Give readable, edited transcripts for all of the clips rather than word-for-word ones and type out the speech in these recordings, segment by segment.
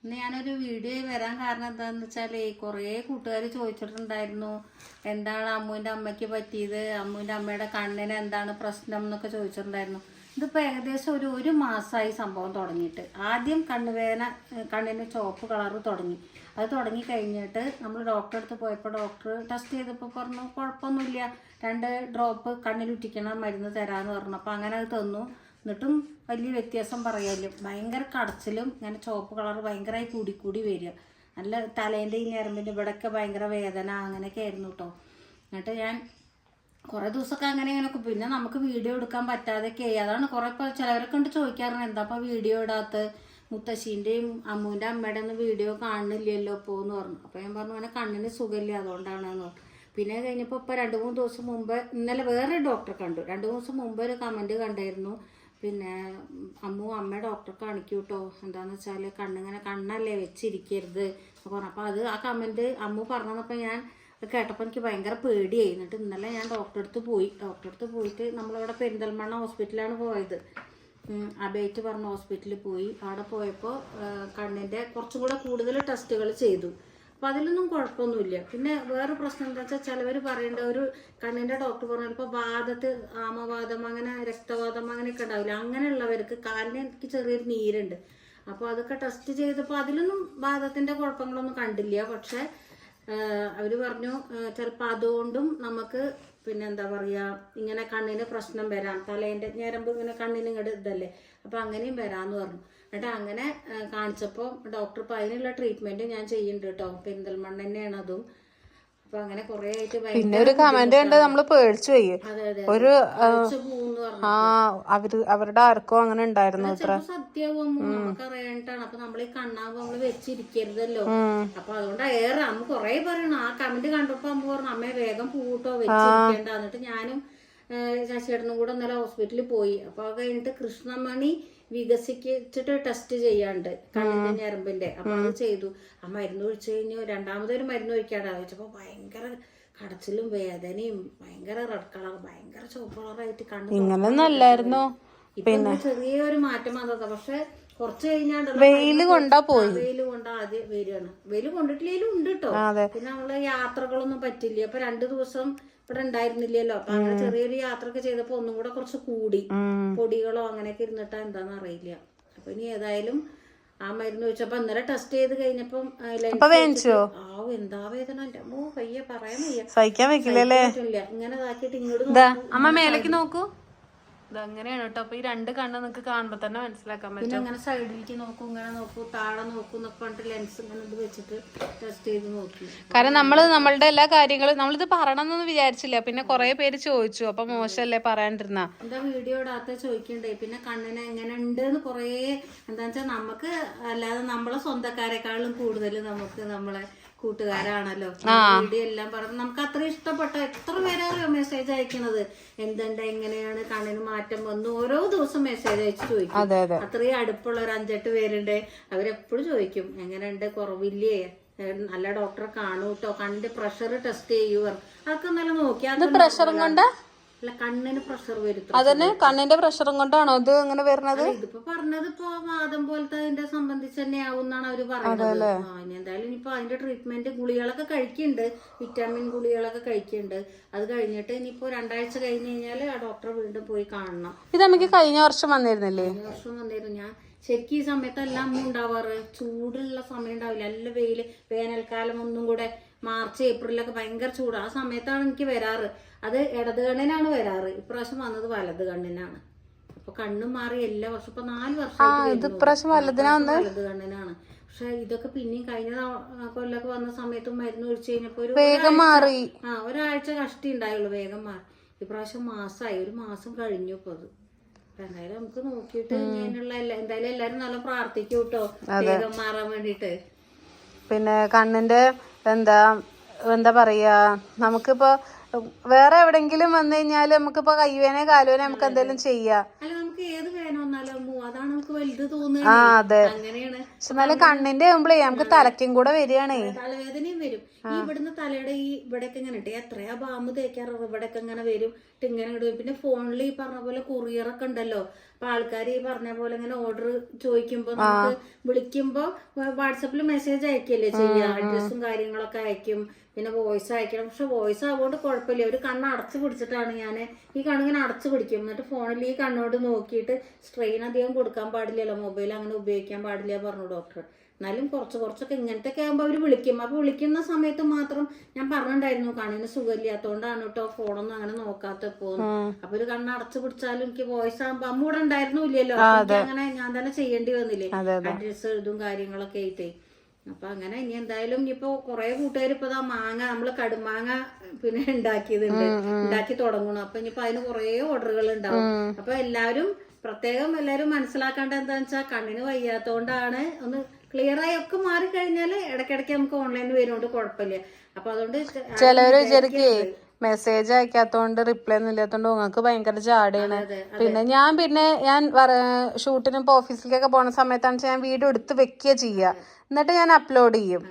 ഇന്ന് ഞാനൊരു വീഡിയോ വരാൻ കാരണം എന്താണെന്ന് വെച്ചാൽ കുറേ കൂട്ടുകാർ ചോദിച്ചിട്ടുണ്ടായിരുന്നു എന്താണ് അമ്മുവിൻ്റെ അമ്മയ്ക്ക് പറ്റിയത്, അമ്മുവിൻ്റെ അമ്മയുടെ കണ്ണിന് എന്താണ് പ്രശ്നം എന്നൊക്കെ ചോദിച്ചിട്ടുണ്ടായിരുന്നു. ഇതിപ്പോൾ ഏകദേശം ഒരു മാസമായി സംഭവം തുടങ്ങിയിട്ട്. ആദ്യം കണ്ണുവേദന, കണ്ണിന് ചുവപ്പ് കളറ് തുടങ്ങി. അത് തുടങ്ങി കഴിഞ്ഞിട്ട് നമ്മൾ ഡോക്ടറെ അടുത്ത് പോയപ്പോൾ ഡോക്ടർ ടെസ്റ്റ് ചെയ്തപ്പോൾ പറഞ്ഞു കുഴപ്പമൊന്നുമില്ല, 2 ഡ്രോപ്പ് കണ്ണിലുറ്റിക്കണം മരുന്ന് തരാമെന്ന് പറഞ്ഞു. അപ്പോൾ അങ്ങനെ അത് തന്നു. എന്നിട്ടും വലിയ വ്യത്യാസം പറയാമല്ലോ. ഭയങ്കര കടച്ചിലും ഇങ്ങനെ ചുവപ്പ് കളർ ഭയങ്കരമായി കൂടി വരിക. നല്ല തലേൻ്റെ ഈ ഞരമ്പിൻ്റെ ഇവിടെയൊക്കെ ഭയങ്കര വേദന അങ്ങനെയൊക്കെ ആയിരുന്നു കേട്ടോ. എന്നിട്ട് ഞാൻ കുറേ ദിവസമൊക്കെ അങ്ങനെയൊക്കെ പിന്നെ നമുക്ക് വീഡിയോ എടുക്കാൻ പറ്റാതെയൊക്കെ ആയി. അതാണ് കുറേ ഇപ്പോൾ ചിലവരൊക്കെ ഉണ്ട് ചോദിക്കാറുണ്ട് എന്താ അപ്പോൾ വീഡിയോ ഇടാത്ത, മുത്തശ്ശീൻ്റെയും അമ്മൂൻ്റെ അമ്മയുടെ ഒന്നും വീഡിയോ കാണുന്നില്ലല്ലോ ഇപ്പോൾ എന്ന് പറഞ്ഞു. അപ്പോൾ ഞാൻ പറഞ്ഞു അങ്ങനെ കണ്ണിന് സുഖമില്ല അതുകൊണ്ടാണെന്ന് പറഞ്ഞു. പിന്നെ കഴിഞ്ഞപ്പോൾ ഇപ്പോൾ 2-3 ദിവസം മുമ്പ് ഇന്നലെ വേറെ ഡോക്ടറെ കണ്ടു. 2 ദിവസം മുമ്പ് ഒരു കമൻറ്റ് കണ്ടായിരുന്നു, പിന്നെ അമ്മ ഡോക്ടറെ കാണിക്കൂ കേട്ടോ, എന്താണെന്ന് വെച്ചാൽ കണ്ണല്ലേ വെച്ചിരിക്കരുത് എന്ന് പറഞ്ഞു. അപ്പോൾ ആ കമൻറ്റ് അമ്മു പറഞ്ഞപ്പോൾ ഞാൻ കേട്ടപ്പോൾ എനിക്ക് ഭയങ്കര പേടിയായി. എന്നിട്ട് ഇന്നലെ ഞാൻ ഡോക്ടറെ അടുത്ത് പോയിട്ട് നമ്മളിവിടെ പെരിന്തൽമണ്ണ ഹോസ്പിറ്റലാണ് പോയത്. അബേറ്റ് പറഞ്ഞ ഹോസ്പിറ്റലിൽ പോയി. അവിടെ പോയപ്പോൾ കണ്ണിൻ്റെ കുറച്ചും കൂടെ കൂടുതൽ ടെസ്റ്റുകൾ ചെയ്തു. അപ്പോൾ അതിലൊന്നും കുഴപ്പമൊന്നുമില്ല. പിന്നെ വേറെ പ്രശ്നം എന്താ വെച്ചാൽ ചിലവർ പറയേണ്ട ഒരു കണ്ണിൻ്റെ ഡോക്ടർ പറഞ്ഞാൽ ഇപ്പോൾ ആമവാദം അങ്ങനെ രക്തവാദം അങ്ങനെയൊക്കെ ഉണ്ടാവില്ല, അങ്ങനെയുള്ളവർക്ക് കാലിന് എനിക്ക് ചെറിയൊരു നീരുണ്ട്. അപ്പോൾ അതൊക്കെ ടെസ്റ്റ് ചെയ്തപ്പോൾ അതിലൊന്നും വാദത്തിൻ്റെ കുഴപ്പങ്ങളൊന്നും കണ്ടില്ല. പക്ഷേ അവർ പറഞ്ഞു ചിലപ്പോൾ അതുകൊണ്ടും നമുക്ക് പിന്നെ എന്താ പറയുക ഇങ്ങനെ കണ്ണിന് പ്രശ്നം വരാം, തലേൻ്റെ ഞരമ്പ് ഇങ്ങനെ കണ്ണിന് ഇങ്ങോട്ട് ഇതല്ലേ, അപ്പോൾ അങ്ങനെയും വരാമെന്ന് പറഞ്ഞു. എന്നിട്ട് അങ്ങനെ കാണിച്ചപ്പോൾ ഡോക്ടർ ഇപ്പോൾ അതിനുള്ള ട്രീറ്റ്മെൻറ്റ് ഞാൻ ചെയ്യുന്നുണ്ട് കേട്ടോ. പെരിന്തൽമണ്ണ തന്നെയാണ് അതും. അപ്പൊ അങ്ങനെ കുറേ ആയിട്ട് പിന്നെ ഒരു കമന്റ് കണ്ട് നമ്മള് പേടിച്ചു പോയി. ഒരു അവരുടെ ആർക്കോ അങ്ങനെ ഉണ്ടായിരുന്നു. സത്യവും നമുക്ക് അറിയാനായിട്ടാണ്. അപ്പൊ നമ്മൾ ഈ കണ്ണാകുമ്പോ നമ്മള് വെച്ചിരിക്കരുതല്ലോ. അപ്പൊ അതുകൊണ്ട് ഏറെ അമ്മ കൊറേ പറയണം. ആ കമന്റ് കണ്ടപ്പോ അമ്മ പറഞ്ഞു അമ്മയെ വേഗം പൂട്ടോ വെച്ചിരിക്കേണ്ട. എന്നിട്ട് ഞാനും ശശിയേട്ടനും കൂടെ ഇന്നലെ ഹോസ്പിറ്റലിൽ പോയി. അപ്പൊ അത് കഴിഞ്ഞിട്ട് കൃഷ്ണമണി വികസിച്ചിട്ട് ടെസ്റ്റ് ചെയ്യാണ്ട് കണ്ണിന്റെ ഞരമ്പിന്റെ. അപ്പൊ അത് ചെയ്തു. ആ മരുന്ന് ഒഴിച്ചു കഴിഞ്ഞു. രണ്ടാമതൊരു മരുന്ന് ഒഴിക്കാണ്ട് വെച്ചപ്പോ ഭയങ്കര കടച്ചിലും വേദനയും ഭയങ്കര റെഡ് കളർ ഭയങ്കര ചുവപ്പ് കളറായിട്ട് കണ്ണ് ഇങ്ങനൊന്നല്ലായിരുന്നോ. പിന്നെ ചെറിയൊരു മാറ്റം വന്നതാ. പക്ഷെ കുറച്ച് കഴിഞ്ഞാണ്ട് വെയില് കൊണ്ടാ ആദ്യം വരികയാണ്. വെയില് കൊണ്ടിട്ടില്ലേലും ഉണ്ട് കേട്ടോ. പിന്നെ നമ്മള് യാത്രകളൊന്നും പറ്റില്ല. അപ്പൊ 2 ദിവസം ഇവിടെ ഉണ്ടായിരുന്നില്ലല്ലോ. അപ്പൊ അങ്ങനെ ചെറിയൊരു യാത്ര ഒക്കെ ചെയ്തപ്പോ ഒന്നും കൂടെ കുറച്ച് കൂടി, പൊടികളോ അങ്ങനെയൊക്കെ ഇരുന്നിട്ടാ എന്താന്ന് അറിയില്ല. അപ്പൊ ഇനി ഏതായാലും ആ മരുന്ന് വെച്ചപ്പോ ഇന്നലെ ടെസ്റ്റ് ചെയ്ത് കഴിഞ്ഞപ്പം എന്താ വേദന വയ്യ പറയാൻ വയ്യ, സഹിക്കാൻ വെക്കില്ലല്ലേ. ഇങ്ങനെ ഇതാക്കിയിട്ട് ഇങ്ങോട്ട് അമ്മ മേലേക്ക് നോക്കൂ. അങ്ങനെയാണ് കേട്ടോ. അപ്പൊ ഈ 2 കണ്ണ് നിങ്ങൾക്ക് കാണുമ്പോ തന്നെ മനസ്സിലാക്കാൻ പറ്റും. പിന്നെ അങ്ങനെ സൈഡിലേക്ക് നോക്കൂ, ഇങ്ങനെ നോക്കൂ, താഴെ നോക്കൂ എന്നൊക്കെ പറഞ്ഞിട്ട് ലെൻസ് ഇങ്ങനെ ഇത് വെച്ചിട്ട് ടെസ്റ്റ് ചെയ്ത് നോക്കി. കാരണം നമ്മളുടെ എല്ലാ കാര്യങ്ങളും നമ്മളിത് പറയണമെന്നൊന്നും വിചാരിച്ചില്ല. പിന്നെ കുറെ പേര് ചോദിച്ചു, അപ്പൊ മോശമല്ലേ പറയാണ്ടിരുന്ന. എന്താ വീഡിയോ ഇടാത്ത ചോദിക്കണ്ടേ. പിന്നെ കണ്ണിന് എങ്ങനെ ഉണ്ട് എന്ന് കുറേ എന്താ വെച്ചാൽ നമുക്ക് അല്ലാതെ നമ്മളെ സ്വന്തക്കാരെക്കാളും കൂടുതൽ നമുക്ക് നമ്മളെ കൂട്ടുകാരാണല്ലോ. വീഡിയോ എല്ലാം പറഞ്ഞു നമുക്ക് അത്ര ഇഷ്ടപ്പെട്ട എത്ര പേരറിയോ മെസ്സേജ് അയക്കണത്, എന്തുണ്ട് എങ്ങനെയാണ് കണ്ണിന് മാറ്റം വന്നു, ഓരോ ദിവസം മെസ്സേജ് അയച്ച് ചോദിക്കും. അത്രയും അടുപ്പുള്ള ഒരു 5-8 പേരുണ്ട്. അവരെപ്പോഴും ചോദിക്കും എങ്ങനെയുണ്ട്, കുറവില്ലേ, നല്ല ഡോക്ടറെ കാണൂ കേട്ടോ, കണ്ണിന്റെ പ്രഷർ ടെസ്റ്റ് ചെയ്യൂ. അതൊക്കെ നല്ല നോക്കിയാൽ പ്രഷറും കൊണ്ട് അല്ല കണ്ണിന് പ്രഷർ വരുത്തും. അതന്നെ കണ്ണിന്റെ പ്രഷറും കൊണ്ടാണോ ഇത് അങ്ങനെ വരുന്നത്? ഇതിപ്പോ പറഞ്ഞത് ഇപ്പൊ വാദം പോലത്തെ അതിന്റെ സംബന്ധിച്ച് തന്നെ ആവുന്നാണ് അവര് പറയുന്നത്. ഇനി എന്തായാലും ഇനിയിപ്പോ അതിന്റെ ട്രീറ്റ്മെന്റ് ഗുളികളൊക്കെ കഴിക്കുന്നുണ്ട്, വിറ്റാമിൻ ഗുളികളൊക്കെ കഴിക്കുന്നുണ്ട്. അത് കഴിഞ്ഞിട്ട് ഇനിയിപ്പോ 2 ആഴ്ച കഴിഞ്ഞ് കഴിഞ്ഞാല് ആ ഡോക്ടറെ വീണ്ടും പോയി കാണണം. ഇത് നമുക്ക് കഴിഞ്ഞ വർഷം വന്നിരുന്നില്ലേ? കഴിഞ്ഞ വർഷം വന്നിരുന്നു. ഞാൻ ശരിക്കും ഈ സമയത്തെല്ലാം അമ്മ ഉണ്ടാവാറ്. ചൂടുള്ള സമയം ഉണ്ടാവില്ല, നല്ല വെയില്, വേനൽക്കാലം ഒന്നും കൂടെ മാർച്ച് ഏപ്രിലൊക്കെ ഭയങ്കര ചൂട്. ആ സമയത്താണ് എനിക്ക് വരാറ്. അത് ഇടത് കണ്ണിനാണ് വരാറ്. ഇപ്രാവശ്യം വന്നത് വലത് കണ്ണിനാണ്. അപ്പൊ കണ്ണും മാറി എല്ലാ വർഷം. ഇപ്പൊ 4 വർഷം വലത് കണ്ണിനാണ്. പക്ഷെ ഇതൊക്കെ പിന്നെയും കഴിഞ്ഞ കൊല്ലൊക്കെ വന്ന സമയത്തും മരുന്ന് ഒഴിച്ചു കഴിഞ്ഞപ്പോ ഒരാഴ്ച കഷ്ടി ഉണ്ടായുള്ളൂ, വേഗം മാറി. ഇപ്രാവശ്യം മാസമായി, 1 മാസം കഴിഞ്ഞു ഇപ്പൊ അത്. എന്തായാലും നമുക്ക് നോക്കിയിട്ട് ഇങ്ങനെയുള്ള എന്തായാലും എല്ലാരും നല്ല പ്രാർത്ഥിക്കും കേട്ടോ വേഗം മാറാൻ വേണ്ടിട്ട്. പിന്നെ കണ്ണിന്റെ എന്താ പറയാ, നമുക്കിപ്പോ വേറെ എവിടെങ്കിലും വന്നു കഴിഞ്ഞാല് നമുക്കിപ്പോ കൈവേന കാലുവേന നമുക്ക് എന്തെങ്കിലും ചെയ്യാം. അല്ല നമുക്ക് ഏത് വേന വന്നാലും അതാണ് നമുക്ക് വലുത് ആ തോന്നുകയാണ്. അതെ. അങ്ങനെയാണ്. പക്ഷെ നല്ല കണ്ണിന്റെ ആകുമ്പോഴേ നമുക്ക് തലയ്ക്കും കൂടെ വരികയാണേ. തലവേദനയും വരും. ഈ ഇവിടുന്ന് തലയുടെ ഈ ഇവിടെയൊക്കെ ഇങ്ങനെ ഇട്ട് എത്രയാ ബാമ്പ് തേക്കാറ്, ഇവിടെയൊക്കെ ഇങ്ങനെ വരും, ഇങ്ങനെ ഇടും. പിന്നെ ഫോണിൽ ഈ പറഞ്ഞ പോലെ കൊറിയറൊക്കെ ഉണ്ടല്ലോ. അപ്പൊ ആൾക്കാർ ഈ പറഞ്ഞ പോലെ ഇങ്ങനെ ഓർഡർ ചോദിക്കുമ്പോ നമുക്ക് വിളിക്കുമ്പോ വാട്സപ്പിൽ മെസ്സേജ് അയക്കല്ലേ ചെയ്യാ, അഡ്രസ്സും കാര്യങ്ങളൊക്കെ അയക്കും, പിന്നെ വോയിസ് അയക്കണം. പക്ഷെ വോയിസ് ആവുകൊണ്ട് കുഴപ്പമില്ല. ഒരു കണ്ണ് അടച്ചു പിടിച്ചിട്ടാണ് ഞാൻ ഈ കണ്ണിങ്ങനെ അടച്ചു പിടിക്കും. എന്നിട്ട് ഫോണിൽ ഈ കണ്ണോട് നോക്കിയിട്ട് സ്ട്രെയിൻ അധികം കൊടുക്കാൻ പാടില്ലല്ലോ, മൊബൈൽ അങ്ങനെ ഉപയോഗിക്കാൻ പാടില്ല പറഞ്ഞു ഡോക്ടർ. എന്നാലും കുറച്ചൊക്കെ ഇങ്ങനത്തെ ഒക്കെ ആകുമ്പോൾ അവർ വിളിക്കും. അപ്പൊ വിളിക്കുന്ന സമയത്ത് മാത്രം ഞാൻ പറഞ്ഞിട്ടുണ്ടായിരുന്നു കണ്ണിന് സുഖമില്ലാത്തോണ്ടാണ് കേട്ടോ ഫോണൊന്നും അങ്ങനെ നോക്കാത്തപ്പോന്ന്. അപ്പൊ ഒരു കണ്ണ് അടച്ചു പിടിച്ചാലും എനിക്ക് വോയിസ് ആകുമ്പോ അമ്മ ഇവിടെ ഉണ്ടായിരുന്നില്ലല്ലോ, അങ്ങനെ ഞാൻ തന്നെ ചെയ്യേണ്ടി വന്നില്ലേ, അഡ്രസ് എഴുതും കാര്യങ്ങളൊക്കെ ആയിട്ടേ. അപ്പൊ അങ്ങനെ ഇനി എന്തായാലും ഇനിയിപ്പോ കുറെ കൂട്ടുകാർ ഇപ്പൊ മാങ്ങ നമ്മള് കടുമാങ്ങ പിന്നെ ഉണ്ടാക്കി തുടങ്ങണം. അപ്പൊ ഇനിയിപ്പോ അതിന് കുറെ ഓർഡറുകൾ ഉണ്ടാവും. അപ്പൊ എല്ലാവരും എല്ലാവരും മനസ്സിലാക്കേണ്ട എന്താന്ന് വെച്ചാൽ കണ്ണിന് വയ്യാത്തോണ്ടാണ്. ഒന്ന് ക്ലിയർ ആയി ഒക്കെ മാറിക്കഴിഞ്ഞാല് ഇടയ്ക്കിടയ്ക്ക് നമുക്ക് ഓൺലൈനിൽ വരുന്നോണ്ട് കുഴപ്പമില്ല. അപ്പൊ അതുകൊണ്ട് ചിലവര് വിചാരിക്കേ മെസ്സേജ് അയക്കാത്തോണ്ട് റിപ്ലൈ ഒന്നും ഇല്ലാത്തോണ്ട് നിങ്ങൾക്ക് ഭയങ്കര ജാടയാണ്. പിന്നെ ഞാൻ ഷൂട്ടിനും ഇപ്പൊ ഓഫീസിലേക്കൊക്കെ പോണ സമയത്താണ് ഞാൻ വീഡിയോ എടുത്ത് വെക്കുക ചെയ്യുക, എന്നിട്ട് ഞാൻ അപ്ലോഡ് ചെയ്യും.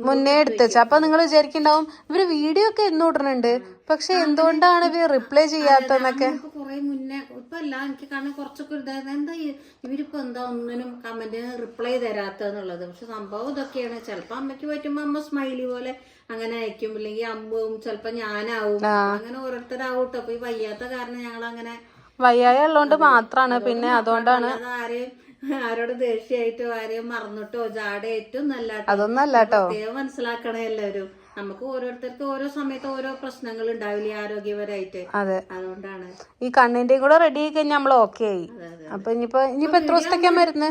മുന്നേ എടുത്ത് വെച്ച അപ്പൊ നിങ്ങൾ വിചാരിക്കുന്നുണ്ടാവും ഇവര് വീഡിയോ ഒക്കെ എന്നും ഇടുന്നുണ്ട്, പക്ഷെ എന്തുകൊണ്ടാണ് ഇവര് റിപ്ലൈ ചെയ്യാത്തന്നൊക്കെ. കുറെ മുന്നേ ഇപ്പൊ എല്ലാം എനിക്ക് കാണാൻ കുറച്ചൊക്കെ ഇതായിരുന്നു, എന്താ ഇവരിപ്പോ എന്താ ഒന്നിനും കമന്റിന് റിപ്ലൈ തരാത്തന്നുള്ളത്. പക്ഷെ സംഭവം ഇതൊക്കെയാണ്. ചിലപ്പോ അമ്മയ്ക്ക് പറ്റുമ്പോ അമ്മ സ്മൈലി പോലെ അങ്ങനെ അയക്കും, ഇല്ലെങ്കിൽ അമ്മവും ചിലപ്പോ ഞാനാവും, അങ്ങനെ ഓരോരുത്തരാവട്ടോ. അപ്പൊ ഈ വയ്യാത്ത കാരണം ഞങ്ങൾ അങ്ങനെ വയ്യായ ഉള്ളതുകൊണ്ട് മാത്രാണ്. പിന്നെ അതുകൊണ്ടാണ് ആരോട് ദേഷ്യമായിട്ടോ ആരെയും മറന്നിട്ടോ ജാടയായിട്ടും നല്ല അതൊന്നും അല്ലാട്ടോ. പ്രത്യേകം മനസ്സിലാക്കണേ എല്ലാവരും. നമുക്ക് ഓരോരുത്തർക്ക് ഓരോ സമയത്ത് ഓരോ പ്രശ്നങ്ങൾ ഉണ്ടാവില്ലേ ആരോഗ്യപരമായിട്ട്. അതെ, അതുകൊണ്ടാണ് ഈ കണ്ണിന്റെയും കൂടെ റെഡി ആയി കഴിഞ്ഞാൽ നമ്മൾ ഓക്കെ ആയി. അപ്പൊ ഇനിയിപ്പോ എത്ര ദിവസത്തേക്കാ മരുന്ന്?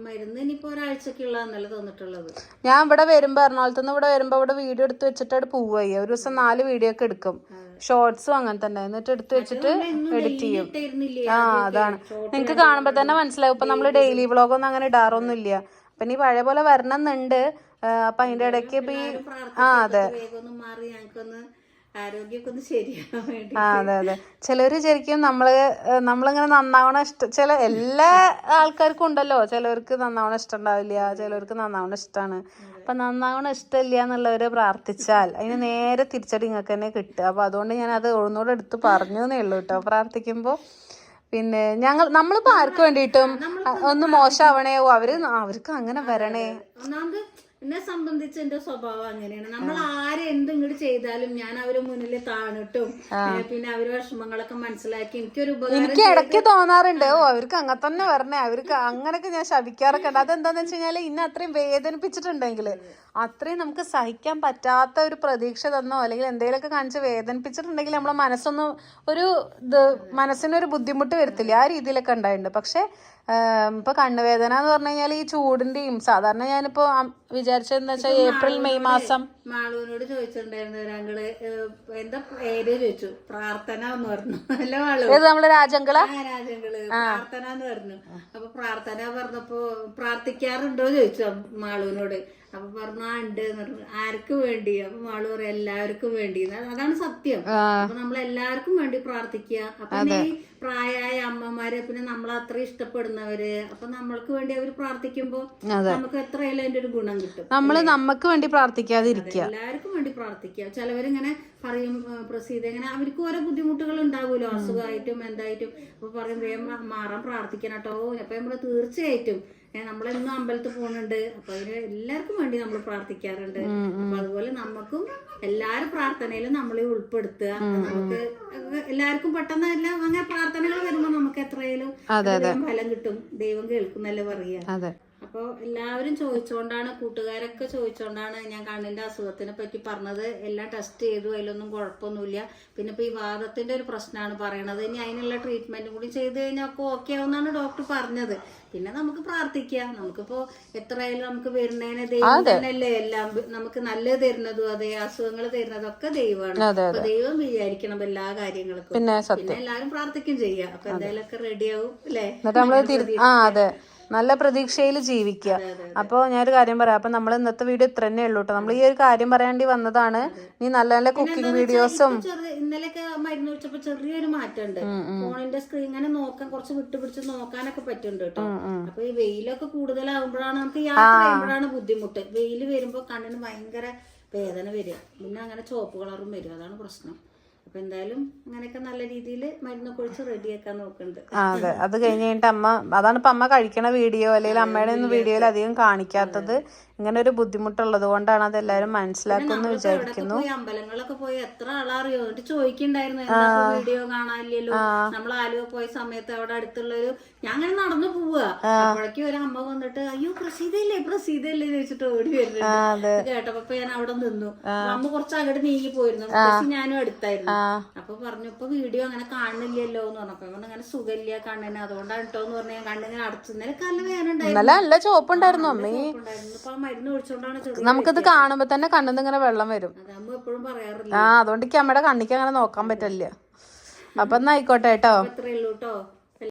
മരുന്ന് ഇനിയിപ്പോ ഒരാഴ്ചക്കുള്ളതെന്നല്ല തോന്നിട്ടുള്ളത്. ഞാൻ ഇവിടെ വരുമ്പോ എറണാകുളത്തുനിന്ന് ഇവിടെ വരുമ്പോ ഇവിടെ വീഡിയോ എടുത്ത് വെച്ചിട്ട് അവിടെ പോവുകയായി. ഒരു ദിവസം 4 വീഡിയോ ഒക്കെ എടുക്കും, ഷോർട്സും അങ്ങനെ തന്നെ. എന്നിട്ട് എടുത്ത് വെച്ചിട്ട് എഡിറ്റ് ചെയ്യും. അതാണ് നിങ്ങക്ക് കാണുമ്പോ തന്നെ മനസ്സിലാവും. ഇപ്പൊ നമ്മള് ഡെയിലി വ്ളോഗൊന്നും അങ്ങനെ ഇടാറൊന്നും ഇല്ല. അപ്പൊ ഇനി പഴയ പോലെ വരണം എന്നുണ്ട്. അപ്പൊ അതിന്റെ ഇടയ്ക്ക് ഇപ്പൊ അതെ ആരോഗ്യമൊക്കെ ഒന്ന് ശരിയാവാൻ വേണ്ടി. അതെ. ചിലവര് ശരിക്കും നമ്മളിങ്ങനെ നന്നാവണ ഇഷ്ടം എല്ലാ ആൾക്കാർക്കും ഉണ്ടല്ലോ. ചിലവർക്ക് നന്നാവണ ഇഷ്ടം ഉണ്ടാവില്ല, ചിലവർക്ക് നന്നാവണ ഇഷ്ടമാണ്. അപ്പൊ നന്നാവണ ഇഷ്ടമില്ല എന്നുള്ളവര് പ്രാർത്ഥിച്ചാൽ അതിന് നേരെ തിരിച്ചടി നിങ്ങൾക്ക് തന്നെ കിട്ടുക. അപ്പൊ അതുകൊണ്ട് ഞാൻ അത് ഒന്നുകൂടെ എടുത്ത് പറഞ്ഞു എന്നേ ഉള്ളൂ കേട്ടോ പ്രാർത്ഥിക്കുമ്പോ. പിന്നെ നമ്മളിപ്പോ ആർക്ക് വേണ്ടിയിട്ടും ഒന്ന് മോശമാവണേയോ അവർക്ക് അങ്ങനെ വരണേ. ഒന്നാമത് എന്നെ സംബന്ധിച്ച് എന്റെ സ്വഭാവം അങ്ങനെയാണ്. നമ്മൾ ആരെ എന്തിങ്ങോട്ട് ചെയ്താലും ഞാൻ അവര് മുന്നിൽ താണിട്ടും പിന്നെ അവര് വിഷമങ്ങളൊക്കെ മനസ്സിലാക്കി എനിക്ക് ഇടയ്ക്ക് തോന്നാറുണ്ട് അവർക്ക് അങ്ങനെ തന്നെ വരണേ, അവർക്ക് അങ്ങനെയൊക്കെ ഞാൻ ശപിക്കാറൊക്കെ ഉണ്ട്. അതെന്താന്ന് വെച്ച് കഴിഞ്ഞാല് ഇന്നെ അത്രയും വേദനിപ്പിച്ചിട്ടുണ്ടെങ്കിൽ അത്രയും നമുക്ക് സഹിക്കാൻ പറ്റാത്ത ഒരു പ്രതീക്ഷ തന്നോ അല്ലെങ്കിൽ എന്തെങ്കിലുമൊക്കെ കാണിച്ച് വേദനിപ്പിച്ചിട്ടുണ്ടെങ്കിൽ നമ്മളെ മനസ്സിനൊരു ബുദ്ധിമുട്ട് വരത്തില്ല. ആ രീതിയിലൊക്കെ ഉണ്ടായിട്ടുണ്ട്. പക്ഷെ ഇപ്പൊ കണ്ണുവേദന എന്ന് പറഞ്ഞു കഴിഞ്ഞാൽ ഈ ചൂടിന്റെയും സാധാരണ ഞാനിപ്പോ വിചാരിച്ചതെന്ന് വെച്ചാൽ ഏപ്രിൽ മെയ് മാസം മാളുവിനോട് ചോദിച്ചിട്ടുണ്ടായിരുന്നു ഒരാള് എന്താ പേര് ചോദിച്ചു, പ്രാർത്ഥന എന്ന് പറഞ്ഞു. അല്ല മാളു നമ്മള് രാജങ്കള പ്രാർത്ഥന എന്ന് പറഞ്ഞു. അപ്പൊ പ്രാർത്ഥന പറഞ്ഞപ്പോ പ്രാർത്ഥിക്കാറുണ്ടോ ചോദിച്ചു മാളുവിനോട്. അപ്പൊ പറഞ്ഞു ഉണ്ട് എന്ന് പറഞ്ഞു. ആർക്ക് വേണ്ടി? അപ്പൊ മാളു പറയാം എല്ലാവർക്കും വേണ്ടി. അതാണ് സത്യം. അപ്പൊ നമ്മൾ എല്ലാവർക്കും വേണ്ടി പ്രാർത്ഥിക്കുക. അപ്പൊ ഈ പ്രായമായ അമ്മമാര് പിന്നെ നമ്മളെ അത്ര ഇഷ്ടപ്പെടുന്നവര് അപ്പൊ നമ്മൾക്ക് വേണ്ടി അവര് പ്രാർത്ഥിക്കുമ്പോ നമുക്ക് എത്രയായാലും അതിന്റെ ഒരു ഗുണം കിട്ടും. നമുക്ക് വേണ്ടി പ്രാർത്ഥിക്കാതിരിക്കുക, എല്ലാവർക്കും വേണ്ടി പ്രാർത്ഥിക്കുക. ചിലവരിങ്ങനെ പറയും പ്രസീത ഇങ്ങനെ അവർക്ക് ഓരോ ബുദ്ധിമുട്ടുകൾ ഉണ്ടാവുമല്ലോ, അസുഖമായിട്ടും എന്തായിട്ടും. അപ്പൊ പറയും വേഗം മാറാൻ പ്രാർത്ഥിക്കണം കേട്ടോ. അപ്പൊ നമ്മള് തീർച്ചയായിട്ടും നമ്മളെന്നും അമ്പലത്തിൽ പോകുന്നുണ്ട്. അപ്പൊ അതിന് എല്ലാവർക്കും വേണ്ടി നമ്മൾ പ്രാർത്ഥിക്കാറുണ്ട്. അപ്പൊ അതുപോലെ നമുക്കും എല്ലാരും പ്രാർത്ഥനയിലും നമ്മളെ ഉൾപ്പെടുത്തുക. നമുക്ക് എല്ലാവർക്കും പെട്ടെന്ന് എല്ലാം അങ്ങനെ പ്രാർത്ഥനകൾ വരുമ്പോ നമുക്ക് എത്രയായാലും ഫലം കിട്ടും. ദൈവം കേൾക്കുന്നല്ലേ പറയാ. അപ്പൊ എല്ലാവരും ചോദിച്ചോണ്ടാണ്, കൂട്ടുകാരൊക്കെ ചോദിച്ചോണ്ടാണ് ഞാൻ കണ്ണിന്റെ അസുഖത്തിനെ പറ്റി പറഞ്ഞത്. എല്ലാം ടെസ്റ്റ് ചെയ്തു, അതിലൊന്നും കുഴപ്പമൊന്നുമില്ല. പിന്നെ ഇപ്പൊ ഈ വാദത്തിന്റെ ഒരു പ്രശ്നമാണ് പറയണത്. ഇനി അതിനുള്ള ട്രീറ്റ്മെന്റ് കൂടി ചെയ്ത് കഴിഞ്ഞാൽ ഒക്കെ ഓക്കെ ആവുന്നാണ് ഡോക്ടർ പറഞ്ഞത്. പിന്നെ നമുക്ക് പ്രാർത്ഥിക്കാം. നമുക്കിപ്പോ എത്രയായാലും നമുക്ക് വരുന്നതിന് ദൈവം തന്നെയല്ലേ എല്ലാം നമുക്ക് നല്ലത് തരുന്നതും അതെ അസുഖങ്ങൾ തരുന്നതും ഒക്കെ ദൈവമാണ്. അപ്പൊ ദൈവം വിചാരിക്കണം എല്ലാ കാര്യങ്ങൾക്കും. പിന്നെ എല്ലാരും പ്രാർത്ഥിക്കും ചെയ്യാം. അപ്പൊ എന്തായാലും ഒക്കെ റെഡിയാവും അല്ലേ? നല്ല പ്രതീക്ഷയിൽ ജീവിക്കുക. അപ്പോൾ ഞാനൊരു കാര്യം പറയാം. അപ്പൊ നമ്മൾ ഇന്നത്തെ വീഡിയോ ഇത്ര തന്നെ ഉള്ളൂ കേട്ടോ. നമ്മൾ ഈ ഒരു കാര്യം പറയാണ്ടി വന്നതാണ്. നീ നല്ല നല്ല കുക്കിംഗ് വീഡിയോസും ഇന്നലെയൊക്കെ മരുന്ന് വെച്ചപ്പോ ചെറിയൊരു മാറ്റമുണ്ട്. ഫോണിന്റെ സ്ക്രീൻ ഇങ്ങനെ നോക്കാൻ കുറച്ച് വിട്ടുപിടിച്ച് നോക്കാനൊക്കെ പറ്റുന്നുണ്ട് കേട്ടോ. അപ്പൊ ഈ വെയിലൊക്കെ കൂടുതലാകുമ്പോഴാണ് നമുക്ക് യാത്ര ചെയ്യുമ്പോഴാണ് ബുദ്ധിമുട്ട്. വെയിൽ വരുമ്പോ കണ്ണിന് ഭയങ്കര വേദന വരിക, പിന്നെ അങ്ങനെ ചുവപ്പ് കളറും വരും, അതാണ് പ്രശ്നം. അപ്പൊ എന്തായാലും അങ്ങനെയൊക്കെ നല്ല രീതിയിൽ മരുന്നൊക്കെ ഒഴിച്ച് റെഡിയാക്കാൻ നോക്കുന്നുണ്ട്. അതെ, അത് കഴിഞ്ഞിട്ട് അതാണ് ഇപ്പൊ അമ്മ കഴിക്കണ വീഡിയോ അല്ലെങ്കിൽ അമ്മയുടെ ഒന്നും വീഡിയോയിൽ അധികം കാണിക്കാത്തത്. ഇങ്ങനെ ഒരു ബുദ്ധിമുട്ടുള്ളത് കൊണ്ടാണ്. അത് എല്ലാവരും മനസ്സിലാക്കുമെന്ന് വിചാരിക്കുന്നു. അമ്പലങ്ങളിലൊക്കെ പോയി എത്ര ആളറിയോ എന്നിട്ട് ചോദിക്കണ്ടായിരുന്നു എന്താ വീഡിയോ കാണാനില്ലല്ലോ. നമ്മൾ ആലുവ പോയ സമയത്ത് അവിടെ അടുത്തുള്ളൊരു ഞാൻ അങ്ങനെ നടന്നു പോവുക, അപ്പോഴേക്കും ഒരു അമ്മ വന്നിട്ട് അയ്യോ പ്രസീതയില്ലേ പ്രസീതയില്ലേ ചോദിച്ചിട്ട് ഓടി വരുന്നുണ്ട്. കേട്ടപ്പോ ഞാൻ അവിടെ നിന്നു. അമ്മ കുറച്ച് അങ്ങോട്ട് നീങ്ങി പോയിരുന്നു, ഞാനും അടുത്തായിരുന്നു. അപ്പൊ പറഞ്ഞു ഇപ്പൊ വീഡിയോ അങ്ങനെ കാണുന്നില്ലല്ലോ എന്ന് പറഞ്ഞപ്പോ അങ്ങനെ സുഖമില്ല കണ്ണിന്, അതുകൊണ്ടാണ് കേട്ടോ എന്ന് പറഞ്ഞ ഞാൻ കണ്ണിങ്ങനെ അടച്ചു. ഇന്നലെ നല്ല വേദന ഉണ്ടായിരുന്നു, നല്ല ചോപ്പുണ്ടായിരുന്നു അമ്മ. ഇപ്പൊ ആ മരുന്ന് ഒഴിച്ചോണ്ടാണ് നമുക്കിത് കാണുമ്പോ തന്നെ കണ്ണിന്ന് ഇങ്ങനെ വെള്ളം വരും. അമ്മ എപ്പോഴും പറയാറില്ല. അതുകൊണ്ട് അമ്മയുടെ കണ്ണിക്ക് അങ്ങനെ നോക്കാൻ പറ്റില്ല. അപ്പൊ എന്നാ ആയിക്കോട്ടെ കേട്ടോ. അത്രേ ഉള്ളൂ കേട്ടോ.